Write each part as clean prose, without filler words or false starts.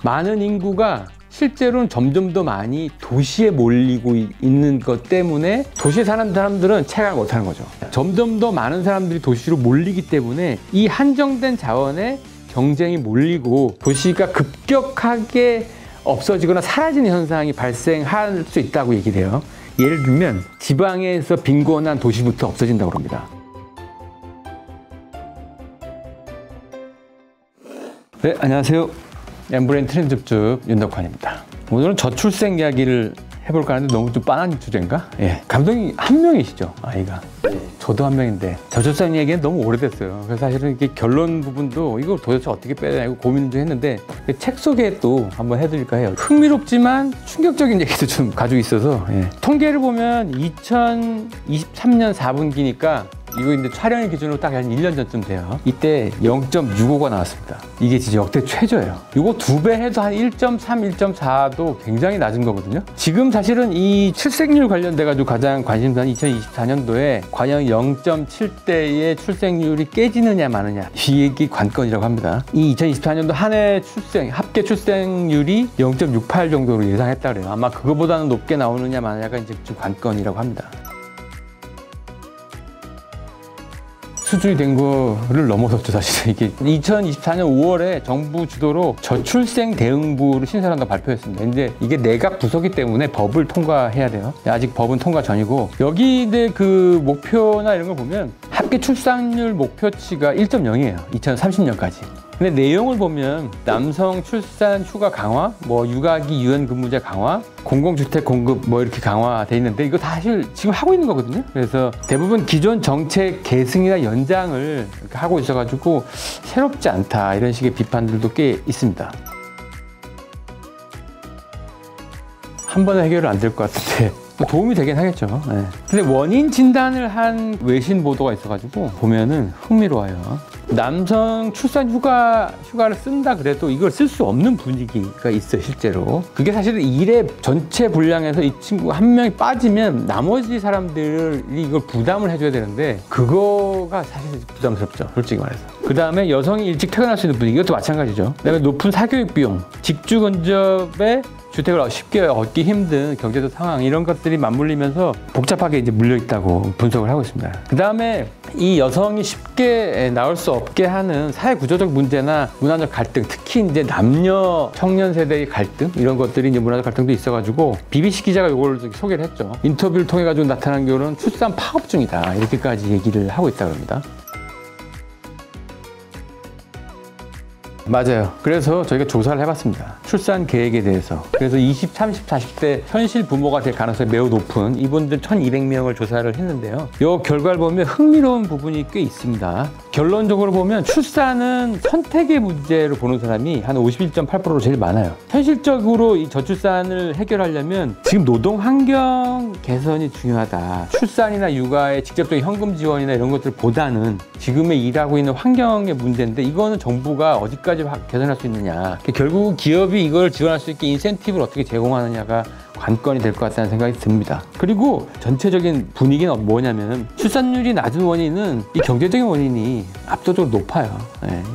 많은 인구가 실제로는 점점 더 많이 도시에 몰리고 있는 것 때문에 도시에 사는 사람들은 체감을 못하는 거죠. 점점 더 많은 사람들이 도시로 몰리기 때문에 이 한정된 자원에 경쟁이 몰리고 도시가 급격하게 없어지거나 사라지는 현상이 발생할 수 있다고 얘기를 해요. 예를 들면 지방에서 빈곤한 도시부터 없어진다고 합니다. 네, 안녕하세요. 엠브레인 트렌드줍줍 윤덕환입니다. 오늘은 저출생 이야기를 해볼까 하는데 너무 좀 빤한 주제인가? 예, 감독이 한 명이시죠, 아이가. 저도 한 명인데 저출생 얘기는 너무 오래됐어요. 그래서 사실은 이게 결론 부분도 이걸 도대체 어떻게 빼야 되나 고민을 좀 했는데 책 소개 또 한번 해드릴까 해요. 흥미롭지만 충격적인 얘기도 좀 가지고 있어서 통계를 보면 2023년 4분기니까 이거 이제 촬영일 기준으로 딱 한 1년 전쯤 돼요. 이때 0.65가 나왔습니다. 이게 진짜 역대 최저예요. 이거 2배 해도 한 1.3, 1.4도 굉장히 낮은 거거든요. 지금 사실은 이 출생률 관련돼가지고 가장 관심사는 2024년도에 과연 0.7대의 출생률이 깨지느냐 마느냐 이 얘기 관건이라고 합니다. 이 2024년도 한 해 합계 출생률이 0.68 정도로 예상했다 그래요. 아마 그거보다는 높게 나오느냐 마느냐가 이제 좀 관건이라고 합니다. 수준이 된 거를 넘어섰죠, 사실. 이게 2024년 5월에 정부 주도로 저출생 대응부를 신설한다고 발표했습니다. 근데 이게 내각 부서기 때문에 법을 통과해야 돼요. 아직 법은 통과 전이고 여기 그 목표나 이런 걸 보면 합계 출산율 목표치가 1.0이에요. 2030년까지. 근데 내용을 보면 남성 출산 휴가 강화, 육아기 유연 근무제 강화, 공공주택 공급 이렇게 강화돼 있는데 이거 사실 지금 하고 있는 거거든요. 그래서 대부분 기존 정책 계승이나 연장을 이렇게 하고 있어가지고 새롭지 않다 이런 식의 비판들도 꽤 있습니다. 한 번에 해결은 안 될 것 같은데 도움이 되긴 하겠죠. 근데 원인 진단을 한 외신 보도가 있어가지고 보면은 흥미로워요. 남성 출산 휴가를 쓴다 그래도 이걸 쓸 수 없는 분위기가 있어요, 실제로. 그게 사실은 일의 전체 분량에서 이 친구 한 명이 빠지면 나머지 사람들이 이걸 부담을 해줘야 되는데 그거가 사실 부담스럽죠, 솔직히 말해서. 그 다음에 여성이 일찍 퇴근할 수 있는 분위기, 이것도 마찬가지죠. 그다음에 높은 사교육 비용, 직주 근접에 주택을 쉽게 얻기 힘든 경제적 상황 이런 것들이 맞물리면서 복잡하게 이제 물려 있다고 분석을 하고 있습니다. 그 다음에 이 여성이 쉽게 나올 수 없게 하는 사회 구조적 문제나 문화적 갈등, 특히 이제 남녀 청년 세대의 갈등 이런 것들이 이제 문화적 갈등도 있어가지고 BBC 기자가 이걸 소개를 했죠. 인터뷰를 통해 가지고 나타난 결론은 출산 파업 중이다 이렇게까지 얘기를 하고 있다고 합니다. 맞아요. 그래서 저희가 조사를 해봤습니다. 출산 계획에 대해서. 그래서 20, 30, 40대 현실 부모가 될 가능성이 매우 높은 이분들 1200명을 조사를 했는데요. 이 결과를 보면 흥미로운 부분이 꽤 있습니다. 결론적으로 보면 출산은 선택의 문제로 보는 사람이 한 51.8%로 제일 많아요. 현실적으로 이 저출산을 해결하려면 지금 노동 환경 개선이 중요하다. 출산이나 육아의 직접적인 현금 지원이나 이런 것들보다는 지금의 일하고 있는 환경의 문제인데 이거는 정부가 어디까지 개선할 수 있느냐. 결국 기업이 이걸 지원할 수 있게 인센티브를 어떻게 제공하느냐가 관건이 될 것 같다는 생각이 듭니다. 그리고 전체적인 분위기는 뭐냐면 출산율이 낮은 원인은 이 경제적인 원인이 압도적으로 높아요.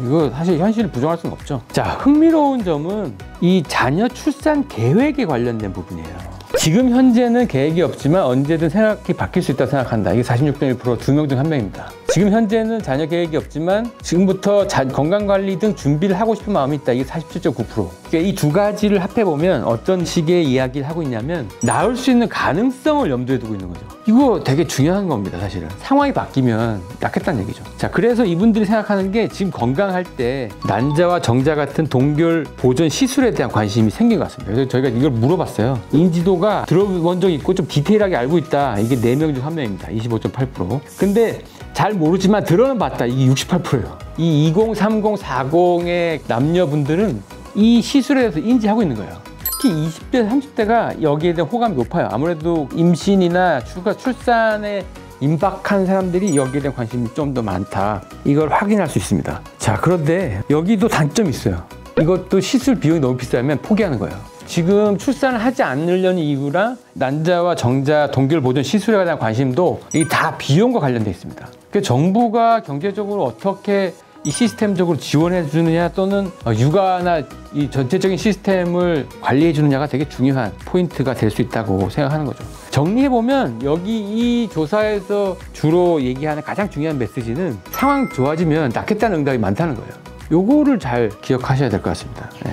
이거 사실 현실을 부정할 수는 없죠. 자, 흥미로운 점은 이 자녀 출산 계획에 관련된 부분이에요. 지금 현재는 계획이 없지만 언제든 생각이 바뀔 수 있다고 생각한다. 이게 46.1% 2명 중 1명입니다. 지금 현재는 자녀 계획이 없지만 지금부터 건강관리 등 준비를 하고 싶은 마음이 있다. 이게 47.9%. 그러니까 이 두 가지를 합해보면 어떤 식의 이야기를 하고 있냐면 낳을 수 있는 가능성을 염두에 두고 있는 거죠. 이거 되게 중요한 겁니다, 사실은. 상황이 바뀌면 낳겠다는 얘기죠. 자, 그래서 이분들이 생각하는 게 지금 건강할 때 난자와 정자 같은 동결 보존 시술에 대한 관심이 생긴 것 같습니다. 그래서 저희가 이걸 물어봤어요. 인지도가 들어본 적이 있고 좀 디테일하게 알고 있다. 이게 4명 중 1명입니다. 25.8%. 근데 잘 모르지만 들어는 봤다. 이게 68%예요. 이 20, 30, 40의 남녀분들은 이 시술에 대해서 인지하고 있는 거예요. 특히 20대, 30대가 여기에 대한 호감이 높아요. 아무래도 임신이나 출산에 임박한 사람들이 여기에 대한 관심이 좀 더 많다. 이걸 확인할 수 있습니다. 자, 그런데 여기도 단점이 있어요. 이것도 시술 비용이 너무 비싸면 포기하는 거예요. 지금 출산을 하지 않으려는 이유랑 난자와 정자 동결 보존 시술에 대한 관심도 이 다 비용과 관련돼 있습니다. 그 정부가 경제적으로 어떻게 이 시스템적으로 지원해 주느냐 또는 육아나 이 전체적인 시스템을 관리해 주느냐가 되게 중요한 포인트가 될 수 있다고 생각하는 거죠. 정리해 보면 여기 이 조사에서 주로 얘기하는 가장 중요한 메시지는 상황 좋아지면 낳겠다는 응답이 많다는 거예요. 요거를 잘 기억하셔야 될 것 같습니다. 네.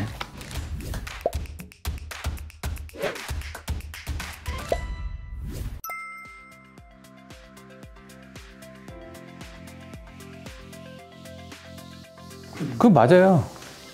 그거 맞아요.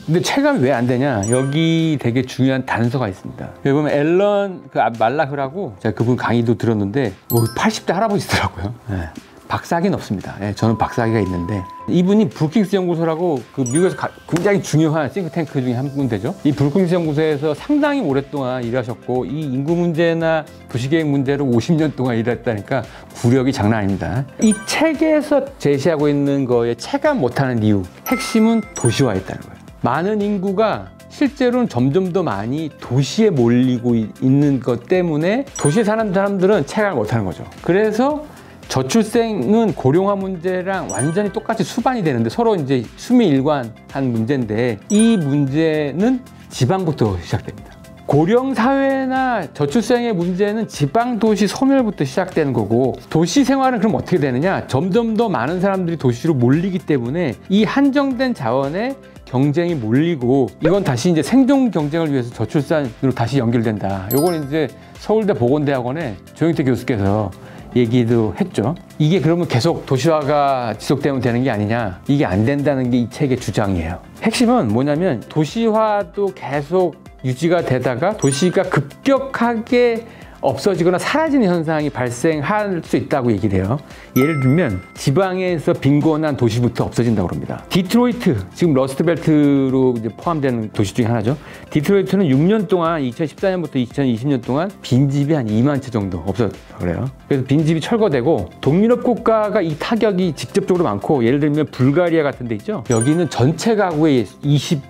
근데 체감이 왜 안 되냐? 여기 되게 중요한 단서가 있습니다. 여기 보면 앨런 말라흐라고 제가 그분 강의도 들었는데 80대 할아버지더라고요. 네. 박사학위는 없습니다. 네, 저는 박사학위가 있는데 이분이 브루킹스 연구소라고 그 미국에서 굉장히 중요한 싱크탱크 중에 한 군데죠. 이 브루킹스 연구소에서 상당히 오랫동안 일하셨고 이 인구 문제나 도시계획 문제로 50년 동안 일했다니까 구력이 장난 아닙니다. 이 책에서 제시하고 있는 거에 체감 못하는 이유, 핵심은 도시화에 있다는 거예요. 많은 인구가 실제로는 점점 더 많이 도시에 몰리고 있는 것 때문에 도시에 사는 사람들은 체감을 못하는 거죠. 그래서 저출생은 고령화 문제랑 완전히 똑같이 수반이 되는데 서로 이제 수미일관한 문제인데 이 문제는 지방부터 시작됩니다. 고령 사회나 저출생의 문제는 지방 도시 소멸부터 시작되는 거고 도시 생활은 그럼 어떻게 되느냐? 점점 더 많은 사람들이 도시로 몰리기 때문에 이 한정된 자원에 경쟁이 몰리고 이건 다시 이제 생존 경쟁을 위해서 저출산으로 다시 연결된다. 요건 이제 서울대 보건대학원의 조영태 교수께서 얘기도 했죠. 이게 그러면 계속 도시화가 지속되면 되는 게 아니냐. 이게 안 된다는 게 이 책의 주장이에요. 핵심은 뭐냐면 도시화도 계속 유지가 되다가 도시가 급격하게 없어지거나 사라지는 현상이 발생할 수 있다고 얘기를 해요. 예를 들면 지방에서 빈곤한 도시부터 없어진다고 합니다. 디트로이트, 지금 러스트벨트로 이제 포함되는 도시 중에 하나죠. 디트로이트는 6년 동안 2014년부터 2020년 동안 빈집이 한 2만 채 정도 없었다고 그래요. 그래서 빈집이 철거되고 동유럽 국가가 이 타격이 직접적으로 많고 예를 들면 불가리아 같은 데 있죠. 여기는 전체 가구의 7%,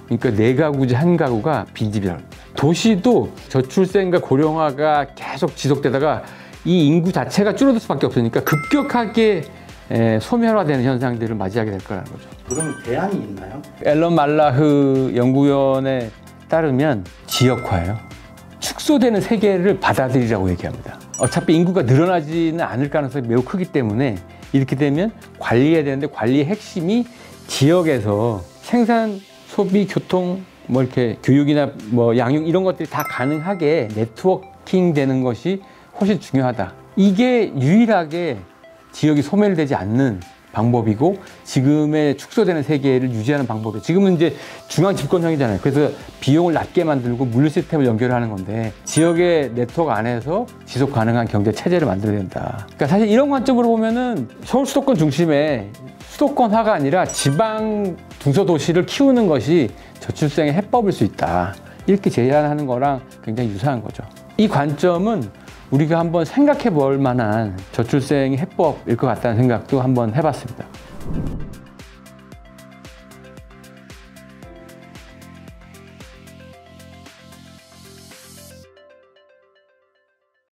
그러니까 4가구 중 1가구가 빈집이라고 합니다. 도시도 저출생과 고령화가 계속 지속되다가 이 인구 자체가 줄어들 수밖에 없으니까 급격하게 소멸화되는 현상들을 맞이하게 될 거라는 거죠. 그럼 대안이 있나요? 앨런 말라흐 연구원에 따르면 지역화예요. 축소되는 세계를 받아들이라고 얘기합니다. 어차피 인구가 늘어나지는 않을 가능성이 매우 크기 때문에 이렇게 되면 관리해야 되는데 관리의 핵심이 지역에서 생산, 소비, 교통, 뭐 이렇게 교육이나 뭐 양육 이런 것들이 다 가능하게 네트워킹 되는 것이 훨씬 중요하다. 이게 유일하게 지역이 소멸되지 않는 방법이고 지금의 축소되는 세계를 유지하는 방법이에요. 지금은 이제 중앙 집권형이잖아요. 그래서 비용을 낮게 만들고 물류 시스템을 연결하는 건데 지역의 네트워크 안에서 지속 가능한 경제 체제를 만들어야 된다. 그러니까 사실 이런 관점으로 보면은 서울 수도권 중심의 수도권화가 아니라 지방 중소도시를 키우는 것이 저출생의 해법일 수 있다. 이렇게 제안하는 거랑 굉장히 유사한 거죠. 이 관점은 우리가 한번 생각해 볼 만한 저출생의 해법일 것 같다는 생각도 한번 해봤습니다.